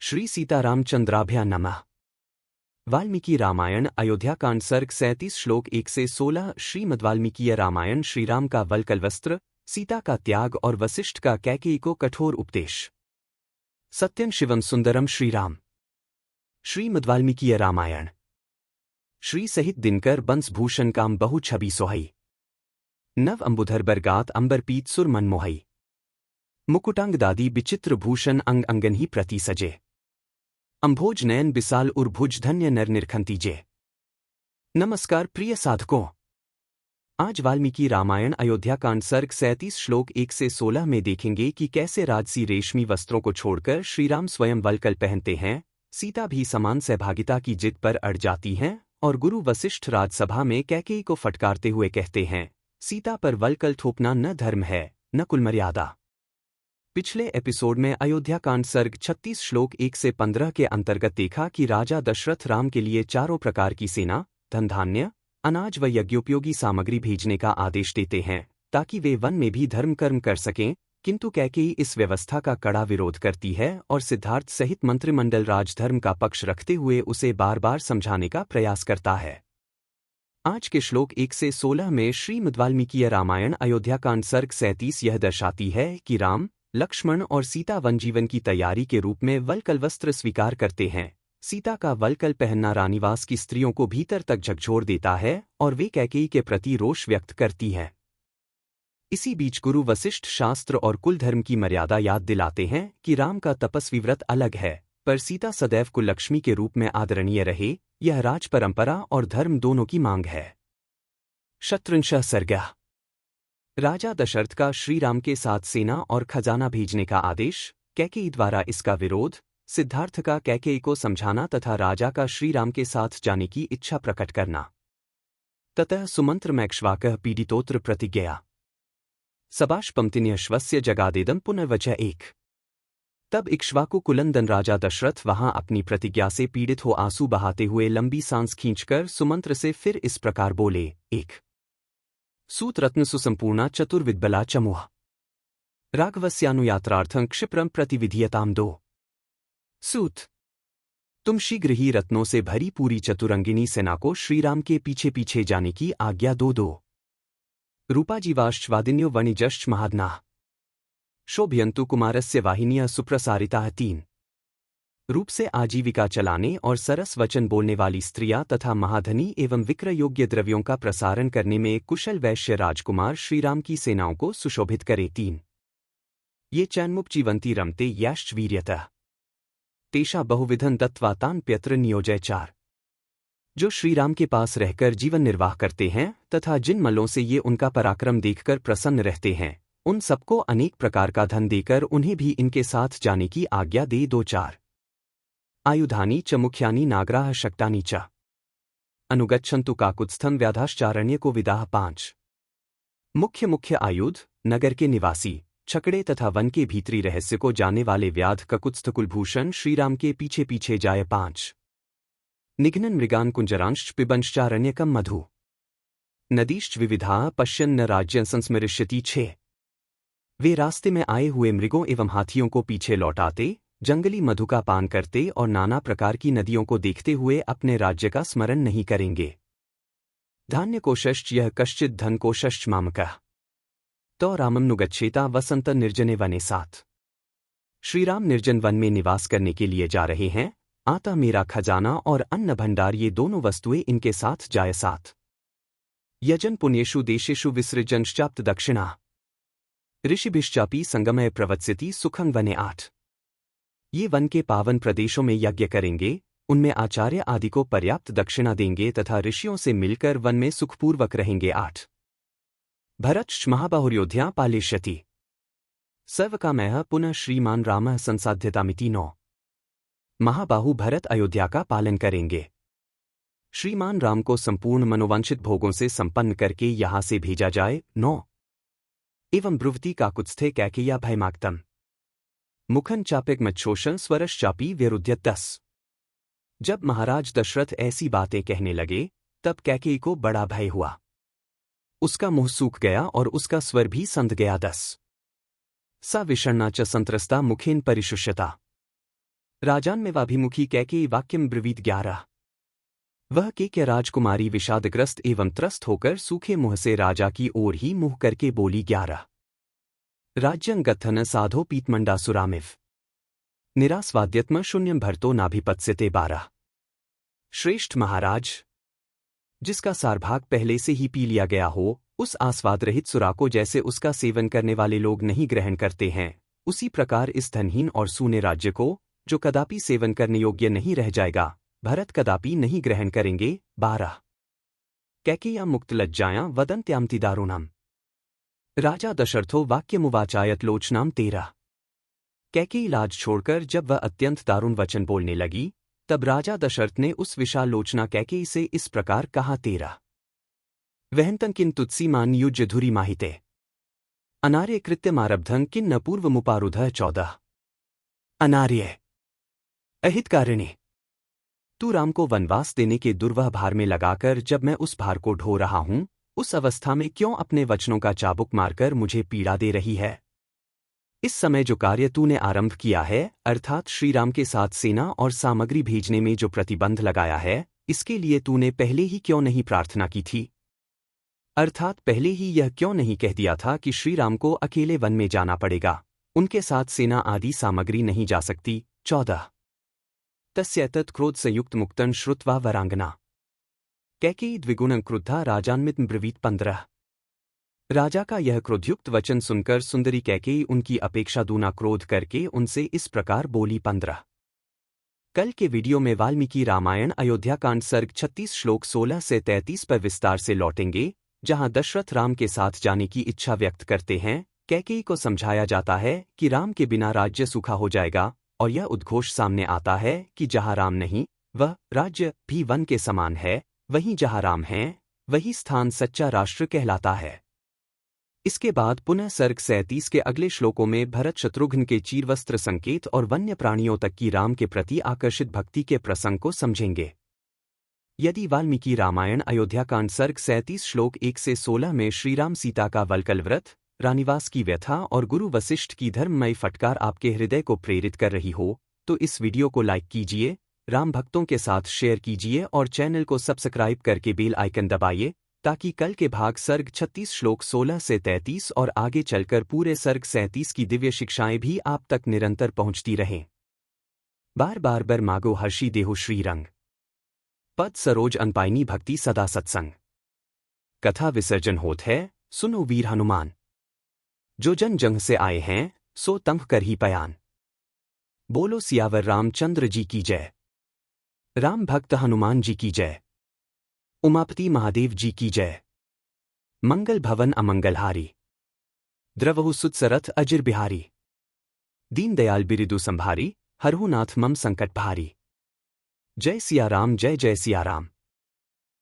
श्री सीतारामचंद्राभ्या नमः। वाल्मीकि रामायण अयोध्याकांड सर्ग 37 श्लोक 1 से 16। श्रीमद् वाल्मीकीय रामायण श्रीराम का वल्कल सीता का त्याग और वसिष्ठ का कैकेयी को कठोर उपदेश। सत्यं शिवं सुंदरम श्रीराम। श्रीमद् वाल्मीकीय रामायण। श्री सहित दिनकर बंस भूषण काम बहु छवि सोहई। नव अंबुधर बरगात अंबर पीत सुर मन मोहई। मुकुटांग दादी विचित्र भूषण अंग अंगन ही प्रति सजे। अंभोज नयन बिसाल उर्भुज धन्य नर निरखंतीजे। नमस्कार प्रिय साधकों, आज वाल्मीकि रामायण अयोध्याकांड सर्ग 37 श्लोक 1 से 16 में देखेंगे कि कैसे राजसी रेशमी वस्त्रों को छोड़कर श्रीराम स्वयं वल्कल पहनते हैं, सीता भी समान सहभागिता की जिद पर अड़ जाती हैं और गुरु वसिष्ठ राजसभा में कैकेयी को फटकारते हुए कहते हैं, सीता पर वल्कल थोपना न धर्म है न कुल मर्यादा। पिछले एपिसोड में अयोध्याकांड सर्ग 36 श्लोक 1 से 15 के अंतर्गत देखा कि राजा दशरथ राम के लिए चारों प्रकार की सेना, धन धान्य, अनाज व यज्ञोपयोगी सामग्री भेजने का आदेश देते हैं ताकि वे वन में भी धर्म कर्म कर सकें, किंतु कैकेयी इस व्यवस्था का कड़ा विरोध करती है और सिद्धार्थ सहित मंत्रिमंडल राजधर्म का पक्ष रखते हुए उसे बार बार समझाने का प्रयास करता है। आज के श्लोक 1 से 16 में श्रीमद् वाल्मीकीय रामायण अयोध्याकांड सर्ग 37 यह दर्शाती है कि राम, लक्ष्मण और सीता वन जीवन की तैयारी के रूप में वल्कल वस्त्र स्वीकार करते हैं। सीता का वल्कल पहनना रानीवास की स्त्रियों को भीतर तक झकझोर देता है और वे कैकेयी के प्रति रोष व्यक्त करती हैं। इसी बीच गुरु वसिष्ठ शास्त्र और कुल धर्म की मर्यादा याद दिलाते हैं कि राम का तपस्वी व्रत अलग है, पर सीता सदैव कुललक्ष्मी के रूप में आदरणीय रहे, यह राज परंपरा और धर्म दोनों की मांग है। शत्रुंशः सर्ग। राजा दशरथ का श्रीराम के साथ सेना और खजाना भेजने का आदेश, कैकेयी द्वारा इसका विरोध, सिद्धार्थ का कैकेयी को समझाना तथा राजा का श्रीराम के साथ जाने की इच्छा प्रकट करना। ततः सुमंत्रमैक्ष्वाकः पीडितोत्र प्रतिज्ञया सबाश पंक्तिन्यश्वस्य जगादेदम पुनर्वचः एक। तब इक्ष्वाकु कुलंदन राजा दशरथ वहां अपनी प्रतिज्ञा से पीड़ित हो आंसू बहाते हुए लंबी सांस खींचकर सुमंत्र से फिर इस प्रकार बोले, एक। सूत रत्न सुसंपूर्णा चतुर्विद्बला चमुह राघवस्यानुयात्रार्थं क्षिप्रं प्रतिविधीयताम दो। सूत, तुम शीघ्र ही रत्नों से भरी पूरी चतुरंगिनी सेना को श्रीराम के पीछे पीछे जाने की आज्ञा दो। रूपाजीवाश्चवादिन्यो वणिजश्च महादनाः शोभयन्तु कुमारस्य वाहिनियाः सुप्रसारिताः। तीन। रूप से आजीविका चलाने और सरस वचन बोलने वाली स्त्रियां तथा महाधनी एवं विक्रय योग्य द्रव्यों का प्रसारण करने में कुशल वैश्य राजकुमार श्रीराम की सेनाओं को सुशोभित करे। तीन। ये चैन्मुपजीवंती रमते याश्च वीर्यतः तेषा बहुविधन दत्त्वा तान् प्यत्र नियोजय। चार। जो श्रीराम के पास रहकर जीवन निर्वाह करते हैं तथा जिन मल्लों से ये उनका पराक्रम देखकर प्रसन्न रहते हैं, उन सबको अनेक प्रकार का धन देकर उन्हें भी इनके साथ जाने की आज्ञा दे दो। चार। आयुधानी च मुख्यानी नागराः शक्तानि च अनुगच्छन्तु काकुत्स्थं व्याधाश्चारण्य को विदाः। पांच। मुख्य आयुध, नगर के निवासी, छकड़े तथा वन के भीतरी रहस्य को जानने वाले व्याध ककुत्स्थ कुलभूषण श्रीराम के पीछे पीछे जाए। पांच। निघ्नन् मृगान् कुंजरांश्च पिबंश्चारण्यकं मधु नदीश्च विविधाः पश्यन् न राज्यं संस्मरिष्यति। छः। वे रास्ते में आए हुए मृगों एवं हाथियों को पीछे लौटाते, जंगली मधु का पान करते और नाना प्रकार की नदियों को देखते हुए अपने राज्य का स्मरण नहीं करेंगे। धान्य कोशश्च यह कश्चित् धन कोशश्च मामकः तो रामं नुगच्छेता वसंत निर्जने वने। साथ। श्रीराम निर्जन वन में निवास करने के लिए जा रहे हैं, आता मेरा खजाना और अन्न भंडार ये दोनों वस्तुएं इनके साथ जाए। साथ। यजन पुण्येषु देशेषु विसृजनश्चाप्त दक्षिणा ऋषिभिश्चापि संगमय प्रवत्स्यति सुखं वने। आठ। ये वन के पावन प्रदेशों में यज्ञ करेंगे, उनमें आचार्य आदि को पर्याप्त दक्षिणा देंगे तथा ऋषियों से मिलकर वन में सुखपूर्वक रहेंगे। आठ। भरतश्च महाबाहुर्योध्या पालेष्यति सर्वकामयः पुनः श्रीमान रामः संसाध्यतामिति। नौ। महाबाहु भरत अयोध्या का पालन करेंगे। श्रीमान राम को संपूर्ण मनोवांछित भोगों से संपन्न करके यहाँ से भेजा जाए। नौ। एवं ब्रुवती काकुत्स्थे कैकेय्या भयमाक्तम् मुखं चाप्यग्मच्छोषं स्वरश्चापि व्यरुध्यत्। 10। जब महाराज दशरथ ऐसी बातें कहने लगे, तब कैकेयी को बड़ा भय हुआ। उसका मुंह सूख गया और उसका स्वर भी संध गया। 10। सा विषण्णा च संत्रस्ता मुखेन परिशुष्यता राजान्मेवाभिमुखी कैकेयी वाक्यम ब्रवीत 11। वह के राजकुमारी विषादग्रस्त एवं त्रस्त होकर सूखे मुंह से राजा की ओर ही मुंह करके बोली 11। राज्यं गत्थन साधो पीतमंडासुरामिव निरास्वाद्यत्म शून्यं भरतो नाभिपत्स्यते 12। श्रेष्ठ महाराज, जिसका सारभाग पहले से ही पी लिया गया हो, उस आस्वाद रहित सुरा को जैसे उसका सेवन करने वाले लोग नहीं ग्रहण करते हैं, उसी प्रकार इस धनहीन और सूने राज्य को, जो कदापि सेवन करने योग्य नहीं रह जाएगा, भरत कदापि नहीं ग्रहण करेंगे। 12। कैकेय्या मुक्तलज्जायां वदन्त्याम्ति दारुणम् राजा दशरथो वाक्यमुवाचायत लोचनाम 13। कैकेयी लाज छोड़कर जब वह अत्यंत दारुण वचन बोलने लगी, तब राजा दशरथ ने उस विशाल लोचना कैकेयी से इस प्रकार कहा 13। वहंतं किं तुत्सीमान् युज्य धुरी माहिते अनार्य कृत्यमारब्धं किं न पूर्वमुपारुधः 14। अनार्य अहितकारिणी, तू राम को वनवास देने के दुर्वह भार में लगाकर जब मैं उस भार को ढो रहा हूं, उस अवस्था में क्यों अपने वचनों का चाबुक मारकर मुझे पीड़ा दे रही है? इस समय जो कार्य तूने आरंभ किया है, अर्थात श्रीराम के साथ सेना और सामग्री भेजने में जो प्रतिबंध लगाया है, इसके लिए तूने पहले ही क्यों नहीं प्रार्थना की थी? अर्थात पहले ही यह क्यों नहीं कह दिया था कि श्रीराम को अकेले वन में जाना पड़ेगा, उनके साथ सेना आदि सामग्री नहीं जा सकती। 14। तस्यैतत् क्रोध संयुक्त मुक्तं श्रुत्वा वरांगना कैकेयी द्विगुणं क्रुद्धा राजान्वितं ब्रवीत 15। राजा का यह क्रोधयुक्त वचन सुनकर सुंदरी कैकेयी उनकी अपेक्षा दूना क्रोध करके उनसे इस प्रकार बोली। 15। कल के वीडियो में वाल्मीकि रामायण अयोध्याकांड सर्ग 36 श्लोक 16 से 33 पर विस्तार से लौटेंगे, जहां दशरथ राम के साथ जाने की इच्छा व्यक्त करते हैं। कैकेयी को समझाया जाता है कि राम के बिना राज्य सूखा हो जाएगा, और यह उद्घोष सामने आता है कि जहां राम नहीं, वह राज्य भी वन के समान है, वहीं जहां राम हैं, वही स्थान सच्चा राष्ट्र कहलाता है। इसके बाद पुनः सर्ग 37 के अगले श्लोकों में भरत शत्रुघ्न के चीरवस्त्र संकेत और वन्य प्राणियों तक की राम के प्रति आकर्षित भक्ति के प्रसंग को समझेंगे। यदि वाल्मीकि रामायण अयोध्याकांड सर्ग 37 श्लोक 1 से 16 में श्रीराम सीता का वलकल व्रत, रानीवास की व्यथा और गुरु वशिष्ठ की धर्ममयी फटकार आपके हृदय को प्रेरित कर रही हो, तो इस वीडियो को लाइक कीजिए, राम भक्तों के साथ शेयर कीजिए और चैनल को सब्सक्राइब करके बेल आइकन दबाइए, ताकि कल के भाग सर्ग 36 श्लोक 16 से 33 और आगे चलकर पूरे सर्ग 37 की दिव्य शिक्षाएं भी आप तक निरंतर पहुंचती रहें। बार बार बर मागो हर्षी देहो श्रीरंग पद सरोज अनपाइनी भक्ति सदा सत्संग। कथा विसर्जन होत है, सुनो वीर हनुमान। जो जन जंग से आए हैं, सो तंग कर ही पयान। बोलो सियावर रामचंद्र जी की जय। राम भक्त हनुमान जी की जय। उमापति महादेव जी की जय। मंगल भवन अमंगलहारी। द्रवहु सुतसरथ अजिर बिहारी। दीन दयाल बिरिदु संभारी, हरहु नाथ मम संकट भारी। जय सिया राम, जय जय सिया राम।